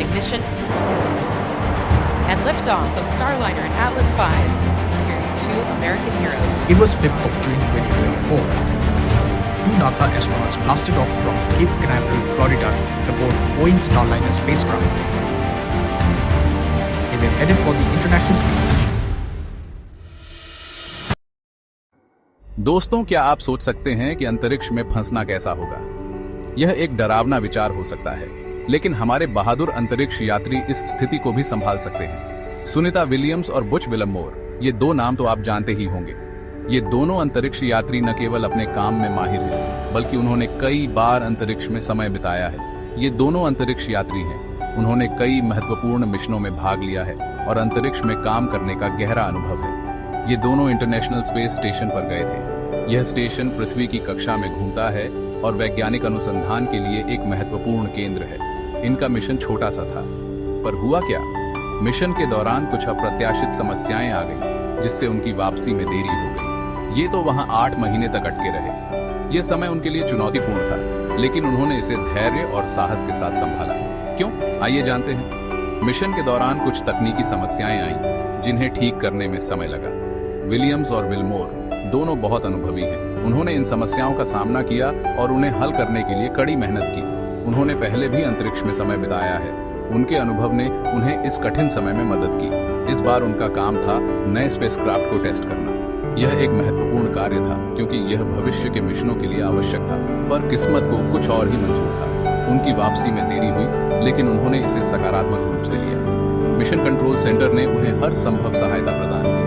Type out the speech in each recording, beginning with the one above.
ignition and liftoff of Starliner and Atlas V, carrying two American heroes. It was 5th of June 2024. Two NASA astronauts blasted off from Cape Canaveral, Florida, aboard Boeing Starliner spacecraft. They were headed for the International Space Station. दोस्तों, क्या आप सोच सकते हैं कि अंतरिक्ष में फंसना कैसा होगा? यह एक डरावना विचार हो सकता है, लेकिन हमारे बहादुर अंतरिक्ष यात्री इस स्थिति को भी संभाल सकते हैं। सुनीता विलियम्स और बुच विलमोर, ये दो नाम तो आप जानते ही होंगे। ये दोनों अंतरिक्ष यात्री न केवल अपने काम में माहिर हैं, बल्कि उन्होंने कई बार अंतरिक्ष में समय बिताया है। ये दोनों अंतरिक्ष यात्री हैं। उन्होंने कई महत्वपूर्ण मिशनों में भाग लिया है और अंतरिक्ष में काम करने का गहरा अनुभव है। ये दोनों इंटरनेशनल स्पेस स्टेशन पर गए थे। यह स्टेशन पृथ्वी की कक्षा में घूमता है और वैज्ञानिक अनुसंधान के लिए एक महत्वपूर्ण केंद्र है। इनका मिशन छोटा सा था, पर हुआ क्या? मिशन के दौरान कुछ अप्रत्याशित समस्याएं आ गईं, जिससे उनकी वापसी में देरी हो गई। ये तो वहां 8 महीने तक अटके रहे। यह समय उनके लिए चुनौतीपूर्ण था, लेकिन उन्होंने इसे धैर्य और साहस के साथ संभाला। क्यों? आइए जानते हैं। मिशन के दौरान कुछ तकनीकी समस्याएं आईं, जिन्हें ठीक करने में समय लगा। विलियम्स और विलमोर दोनों बहुत अनुभवी हैं। उन्होंने इन समस्याओं का सामना किया और उन्हें हल करने के लिए कड़ी मेहनत की। उन्होंने पहले भी अंतरिक्ष में समय बिताया है। उनके अनुभव ने उन्हें इस कठिन समय में मदद की। इस बार उनका काम था नए स्पेसक्राफ्ट को टेस्ट करना। यह एक महत्वपूर्ण कार्य था, क्योंकि यह भविष्य के मिशनों के लिए आवश्यक था। पर किस्मत को कुछ और ही मंजूर था। उनकी वापसी में देरी हुई, लेकिन उन्होंने इसे सकारात्मक रूप से लिया। मिशन कंट्रोल सेंटर ने उन्हें हर संभव सहायता प्रदान की।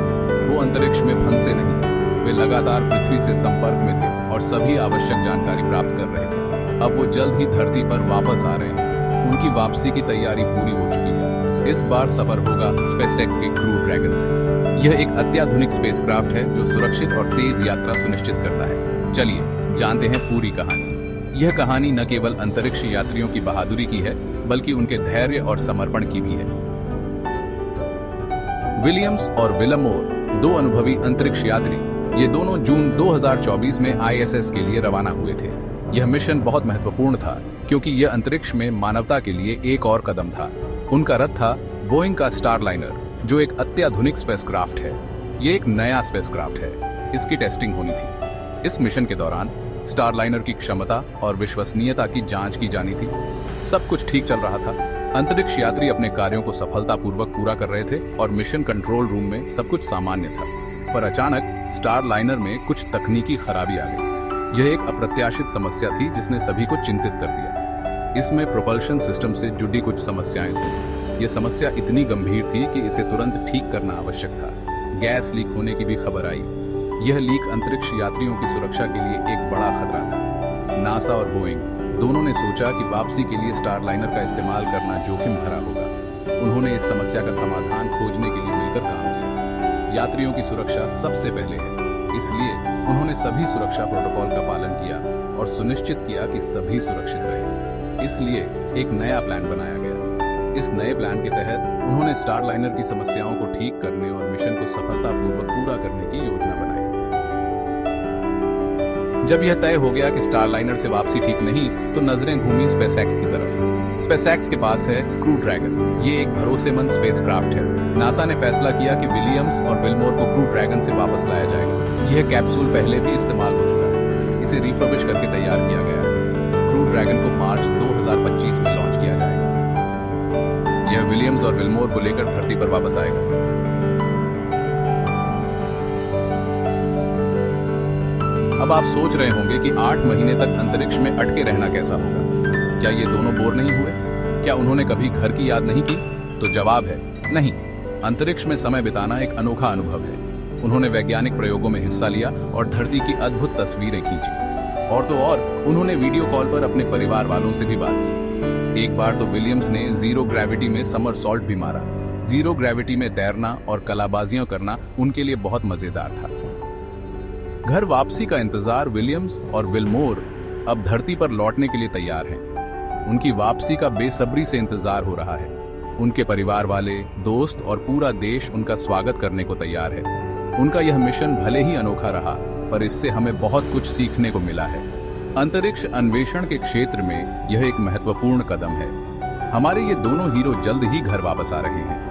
वो अंतरिक्ष में फंसे नहीं थे। वे लगातार पृथ्वी से संपर्क में थे और सभी आवश्यक जानकारी प्राप्त कर रहे थे। अब वो जल्द ही धरती पर वापस आ रहे हैं। उनकी वापसी की तैयारी पूरी हो चुकी है। इस बार सफर होगा स्पेसएक्स के क्रू ड्रैगन से। यह एक अत्याधुनिक स्पेसक्राफ्ट है जो सुरक्षित और तेज यात्रा सुनिश्चित करता है। चलिए जानते हैं पूरी कहानी। यह कहानी न केवल अंतरिक्ष यात्रियों की बहादुरी की है, बल्कि उनके धैर्य और समर्पण की भी है। विलियम्स और विलमोर, दो अनुभवी अंतरिक्ष यात्री, ये दोनों जून 2024 में आईएसएस के लिए रवाना हुए थे। यह मिशन बहुत महत्वपूर्ण था, क्योंकि यह अंतरिक्ष में मानवता के लिए एक और कदम था। उनका रथ था बोइंग का स्टारलाइनर, जो एक अत्याधुनिक स्पेसक्राफ्ट है। यह एक नया स्पेसक्राफ्ट है। इसकी टेस्टिंग होनी थी। इस मिशन के दौरान स्टारलाइनर की क्षमता और विश्वसनीयता की जांच की जानी थी। सब कुछ ठीक चल रहा था। अंतरिक्ष यात्री अपने कार्यों को सफलतापूर्वक पूरा कर रहे थे और मिशन कंट्रोल रूम में सब कुछ सामान्य था। पर अचानक स्टारलाइनर में कुछ तकनीकी खराबी आ गई। यह एक अप्रत्याशित समस्या थी जिसने सभी को चिंतित कर दिया। इसमें प्रोपल्शन सिस्टम से जुड़ी कुछ समस्याएं थी। यह समस्या इतनी गंभीर थी कि इसे तुरंत ठीक करना आवश्यक था। गैस लीक होने की भी खबर आई। यह लीक अंतरिक्ष यात्रियों की सुरक्षा के लिए एक बड़ा खतरा था। नासा और बोइंग दोनों ने सोचा कि वापसी के लिए स्टारलाइनर का इस्तेमाल करना जोखिम भरा होगा। उन्होंने इस समस्या का समाधान खोजने के लिए मिलकर काम किया। यात्रियों की सुरक्षा सबसे पहले है, इसलिए उन्होंने सभी सुरक्षा प्रोटोकॉल का पालन किया और सुनिश्चित किया कि सभी सुरक्षित रहे। इसलिए एक नया प्लान बनाया गया। इस नए प्लान के तहत उन्होंने स्टारलाइनर की समस्याओं को ठीक करने और मिशन को सफलतापूर्वक पूरा करने की योजना बनाई। जब यह तय हो गया कि स्टारलाइनर से वापसी ठीक नहीं, तो नजरें घूमी स्पेसएक्स की तरफ। स्पेसएक्स के पास है क्रू ड्रैगन। ये एक भरोसेमंद स्पेसक्राफ्ट है। नासा ने फैसला किया कि विलियम्स और विलमोर को क्रू ड्रैगन से वापस लाया जाएगा। यह कैप्सूल पहले भी इस्तेमाल हो चुका है। इसे रिफर्बिश करके तैयार किया गया है। क्रू ड्रैगन को मार्च 2025 में लॉन्च किया जाएगा। यह विलियम्स और विलमोर को लेकर धरती पर वापस आएगा। अब आप सोच रहे होंगे कि 8 महीने तक अंतरिक्ष में अटके रहना कैसा होगा। क्या ये दोनों बोर नहीं हुए? क्या उन्होंने कभी घर की याद नहीं की? तो जवाब है नहीं। अंतरिक्ष में समय बिताना एक अनोखा अनुभव है। उन्होंने वैज्ञानिक प्रयोगों में हिस्सा लिया और धरती की अद्भुत तस्वीरें खींची। और तो और उन्होंने वीडियो कॉल पर अपने परिवार वालों से भी बात की। एक बार तो विलियम्स ने जीरो ग्रेविटी में समरसॉल्ट भी मारा। जीरो ग्रेविटी में तैरना और कलाबाजियां करना उनके लिए बहुत मजेदार था। घर वापसी का इंतजार विलियम्स और विलमोर अब धरती पर लौटने के लिए तैयार हैं। उनकी वापसी का बेसब्री से इंतजार हो रहा है। उनके परिवार वाले, दोस्त और पूरा देश उनका स्वागत करने को तैयार है। उनका यह मिशन भले ही अनोखा रहा, पर इससे हमें बहुत कुछ सीखने को मिला है। अंतरिक्ष अन्वेषण के क्षेत्र में यह एक महत्वपूर्ण कदम है। हमारे ये दोनों हीरो जल्द ही घर वापस आ रहे हैं।